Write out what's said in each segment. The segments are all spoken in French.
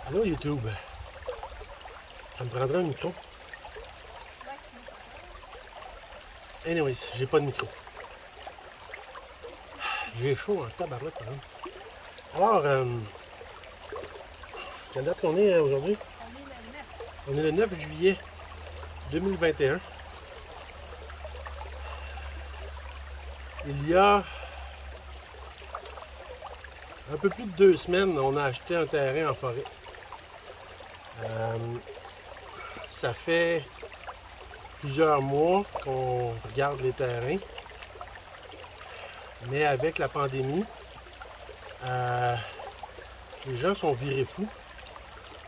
Allô YouTube, ça me prendrait un micro. Anyways, j'ai pas de micro. J'ai chaud en tabarouette quand même. Alors, quelle date qu'on est aujourd'hui? On est le 9 juillet 2021. Il y a un peu plus de 2 semaines, on a acheté un terrain en forêt. Ça fait plusieurs mois qu'on regarde les terrains, mais avec la pandémie, les gens sont virés fous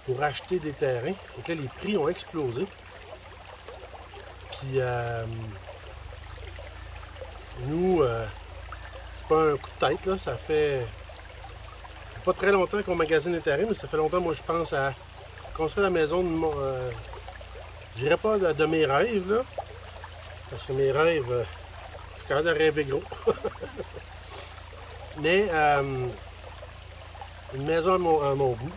pour acheter des terrains et que les prix ont explosé. Puis nous, c'est pas un coup de tête, là, ça fait pas très longtemps qu'on magasine les terrains, mais ça fait longtemps, moi, je pense à construire la maison de mon... je dirais pas de mes rêves, là, parce que mes rêves, quand même de rêver gros. Mais une maison à mon goût.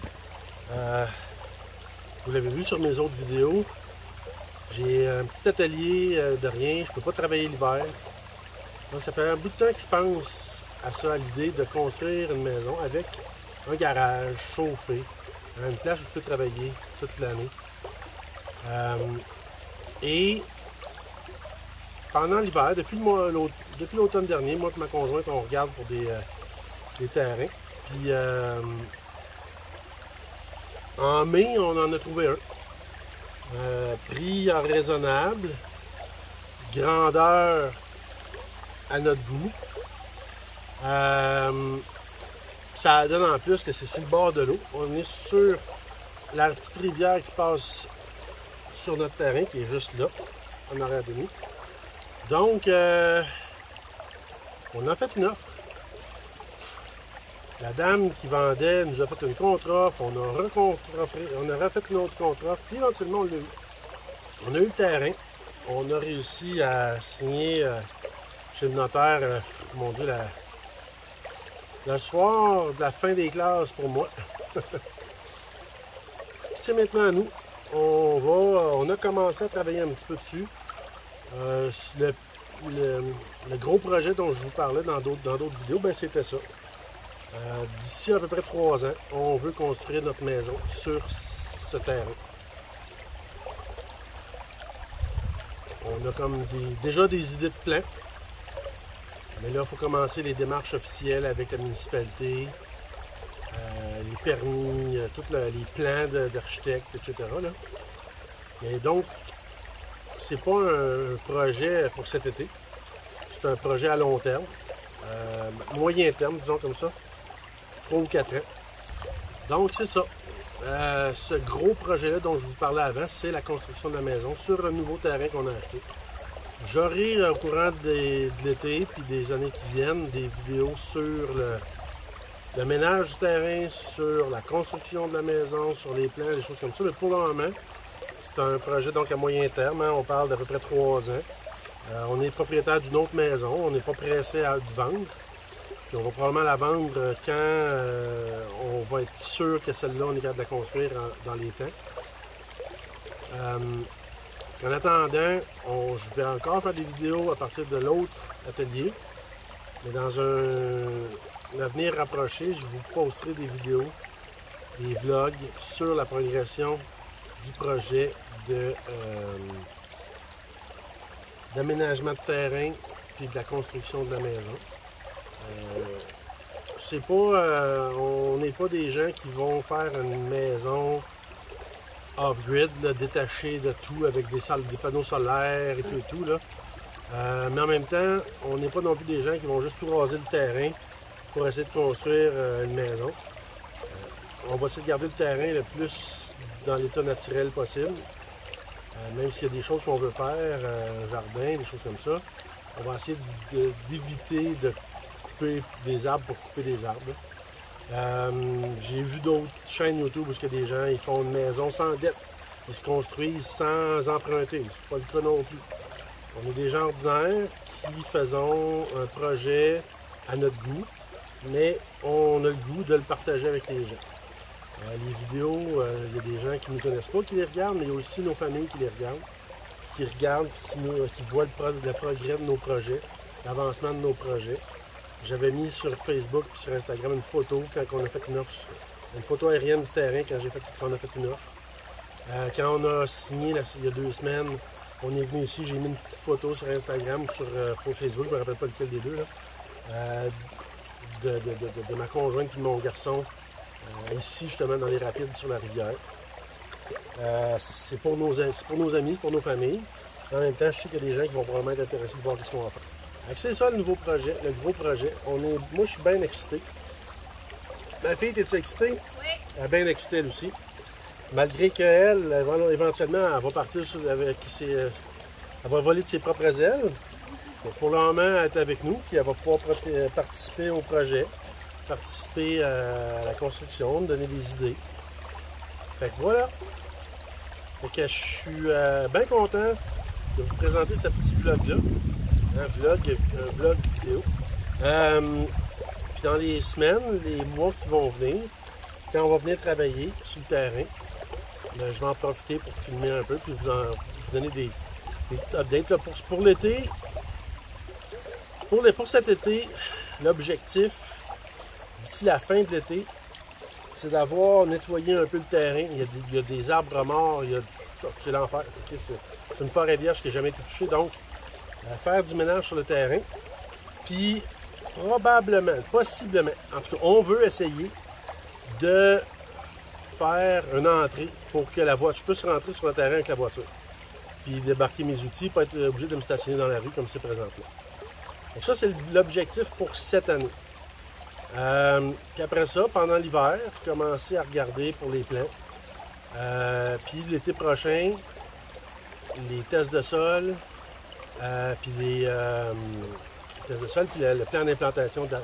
Vous l'avez vu sur mes autres vidéos. J'ai un petit atelier de rien, je peux pas travailler l'hiver. Donc ça fait un bout de temps que je pense à ça, à l'idée de construire une maison avec un garage chauffé, une place où je peux travailler toute l'année. Et pendant l'hiver, depuis l'automne dernier, moi et ma conjointe, on regarde pour des terrains. Puis en mai, on en a trouvé un. Prix raisonnable, grandeur à notre goût. Ça donne en plus que c'est sur le bord de l'eau. On est sur la petite rivière qui passe sur notre terrain, qui est juste là, en arrière de nous. Donc, on a fait une offre. La dame qui vendait nous a fait une contre-offre. On a refait une autre contre-offre. Puis éventuellement, on l'a eu. On a eu le terrain. On a réussi à signer chez le notaire, mon Dieu, le soir de la fin des classes pour moi. C'est maintenant à nous. On a commencé à travailler un petit peu dessus. Le gros projet dont je vous parlais dans d'autres vidéos, ben c'était ça. D'ici à peu près 3 ans, on veut construire notre maison sur ce terrain. On a comme déjà des idées de plans. Mais là, il faut commencer les démarches officielles avec la municipalité, les permis, tous les plans d'architectes, etc. Là. Et donc, c'est pas un projet pour cet été. C'est un projet à long terme, moyen terme, disons comme ça, 3 ou 4 ans. Donc, c'est ça. Ce gros projet-là dont je vous parlais avant, c'est la construction de la maison sur un nouveau terrain qu'on a acheté. J'aurai au courant de l'été puis des années qui viennent des vidéos sur le ménage du terrain, sur la construction de la maison, sur les plans, des choses comme ça. Mais pour le moment, c'est un projet donc à moyen terme. Hein, on parle d'à peu près 3 ans. On est propriétaire d'une autre maison. On n'est pas pressé à vendre. Puis on va probablement la vendre quand on va être sûr que celle-là, on est capable de la construire dans les temps. En attendant, je vais encore faire des vidéos à partir de l'autre atelier. Mais dans un avenir rapproché, je vous posterai des vidéos, des vlogs sur la progression du projet d'aménagement de terrain puis de la construction de la maison. On n'est pas des gens qui vont faire une maison off-grid, détachée de tout avec des panneaux solaires et tout. Là. Mais en même temps, on n'est pas non plus des gens qui vont juste tout raser le terrain pour essayer de construire une maison. On va essayer de garder le terrain le plus dans l'état naturel possible. Même s'il y a des choses qu'on veut faire, un jardin, des choses comme ça, on va essayer d'éviter de couper des arbres pour couper des arbres. J'ai vu d'autres chaînes YouTube où il y a des gens ils font une maison sans dette. Ils se construisent sans emprunter. C'est pas le cas non plus. On est des gens ordinaires qui faisons un projet à notre goût, mais on a le goût de le partager avec les gens. Les vidéos, il y a des gens qui ne nous connaissent pas qui les regardent, mais il y a aussi nos familles qui les regardent, qui voient le progrès de nos projets, l'avancement de nos projets. J'avais mis sur Facebook et sur Instagram une photo quand on a fait une offre, une photo aérienne du terrain quand on a fait une offre. Quand on a signé il y a 2 semaines, on est venu ici, j'ai mis une petite photo sur Instagram ou sur Facebook, je ne me rappelle pas lequel des deux, là, de ma conjointe et de mon garçon, ici justement dans les rapides sur la rivière. C'est pour nos amis, c'est pour nos familles. En même temps, je sais qu'il y a des gens qui vont probablement être intéressés de voir ce qu'on va faire. C'est ça le nouveau projet, le gros projet. Moi, je suis bien excité. Ma fille, es-tu excitée? Oui. Elle est bien excitée, elle aussi. Malgré qu'elle, éventuellement, elle va partir elle va voler de ses propres ailes. Donc, pour le moment, elle est avec nous, puis elle va pouvoir participer au projet, participer à la construction, donner des idées. Fait que voilà. Fait que je suis bien content de vous présenter ce petit vlog-là. Un vlog vidéo. Puis dans les semaines, les mois qui vont venir, quand on va venir travailler sur le terrain, ben, je vais en profiter pour filmer un peu puis vous donner des petites updates. Là, pour l'été, pour cet été, l'objectif d'ici la fin de l'été, c'est d'avoir nettoyé un peu le terrain. Il y a des arbres morts, c'est l'enfer. Okay? C'est une forêt vierge qui n'a jamais été touchée. Donc, faire du ménage sur le terrain. Puis, probablement, possiblement, en tout cas, on veut essayer de faire une entrée pour que la voiture, je puisse rentrer sur le terrain avec la voiture. Puis débarquer mes outils, pas être obligé de me stationner dans la rue comme c'est présentement. Donc ça, c'est l'objectif pour cette année. Puis après ça, pendant l'hiver, commencer à regarder pour les plants. Puis l'été prochain, les tests de sol, puis les tests de sol, puis le plan d'implantation de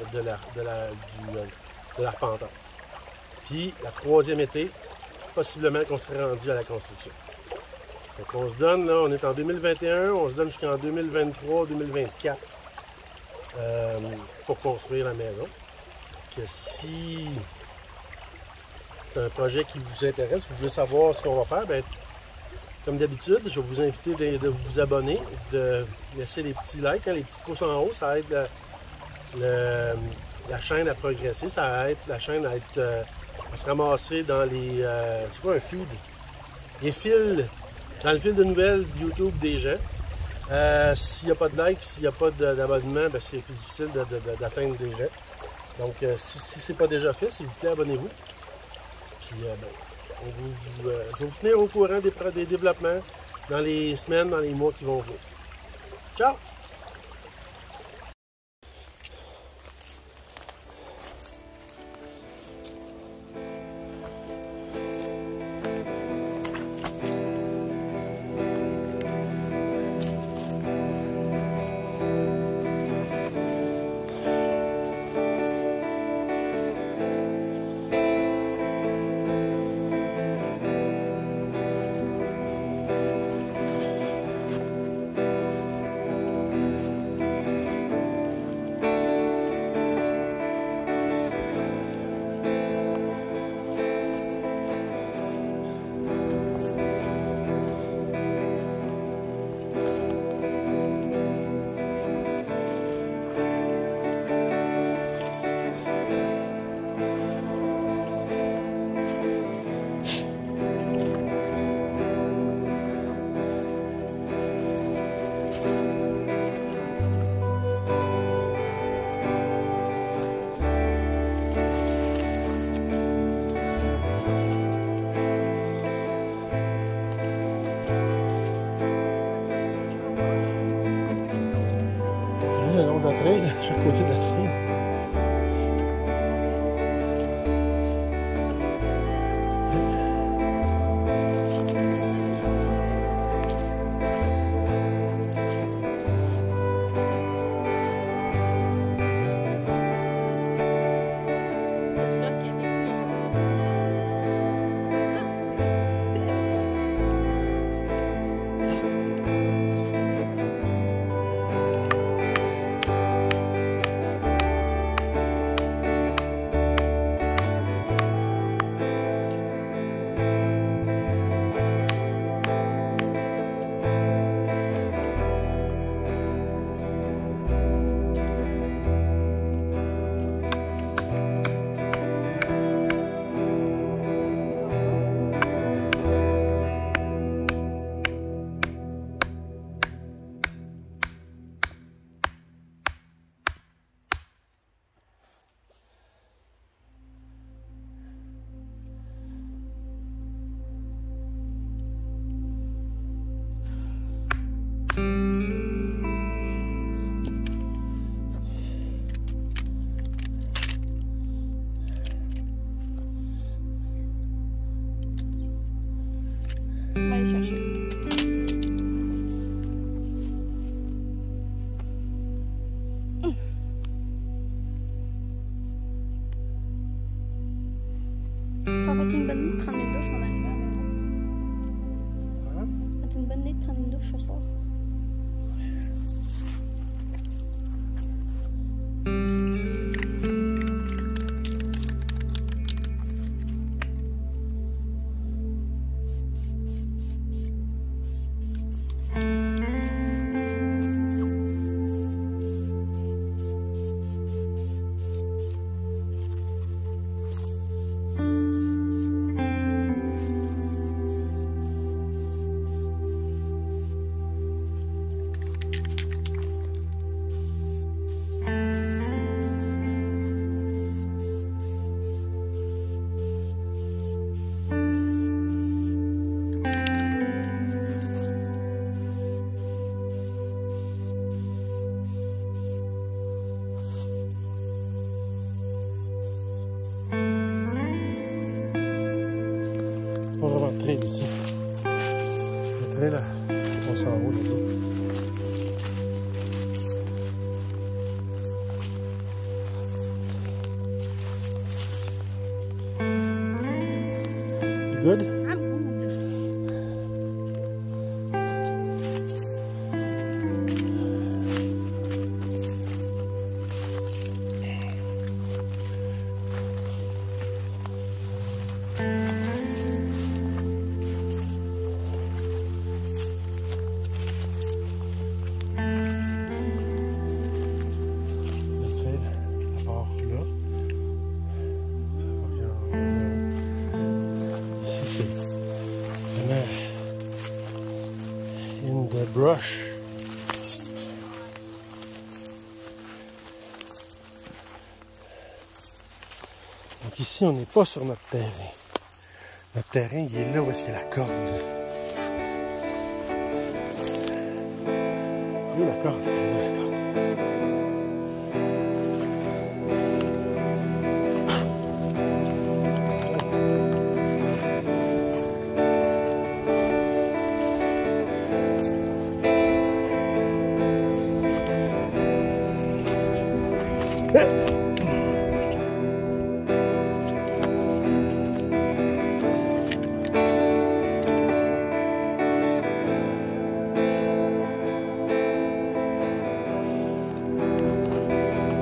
l'arpenteur. Puis la troisième été, possiblement qu'on serait rendu à la construction. Donc on se donne, là, on est en 2021, on se donne jusqu'en 2023-2024 pour construire la maison. Que si c'est un projet qui vous intéresse, vous voulez savoir ce qu'on va faire, bien, comme d'habitude, je vais vous inviter de vous abonner, de laisser les petits likes, les petits pouces en haut, ça aide la chaîne à progresser, ça aide la chaîne à se ramasser dans les... c'est quoi un feed? Les fils, dans le fil de nouvelles YouTube des gens. S'il n'y a pas de likes, s'il n'y a pas d'abonnement, ben c'est plus difficile d'atteindre des gens. Donc, si ce n'est pas déjà fait, s'il vous plaît, abonnez-vous. Puis, je vais vous tenir au courant des développements dans les semaines, dans les mois qui vont venir. Ciao! Le long de la traîne, chaque côté de la traîne. chercher. Ça va être une bonne nuit de prendre une douche en arrivant à la maison. Hein? Ça va être une bonne nuit de prendre une douche ce soir. Pas vraiment de trail ici. Le trail là, on s'en roule et tout. You good? I'm good. In the brush. Donc ici, on n'est pas sur notre terrain. Notre terrain, il est là où est-ce qu'il y a la corde. Où est la corde? Où est la corde?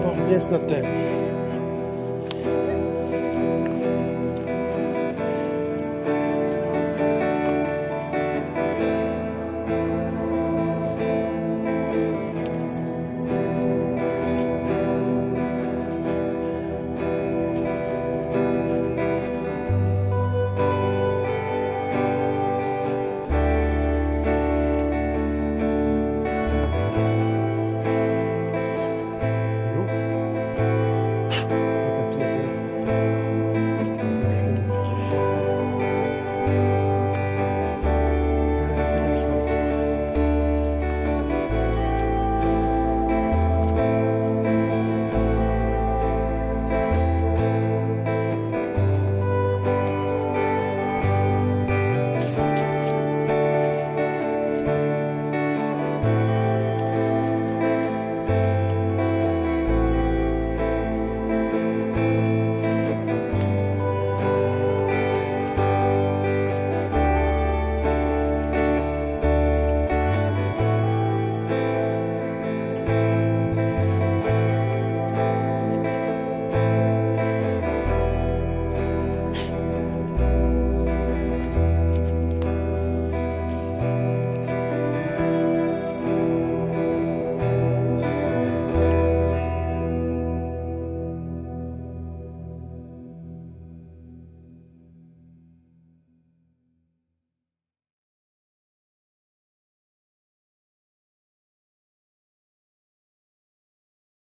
On revient sur notre terre.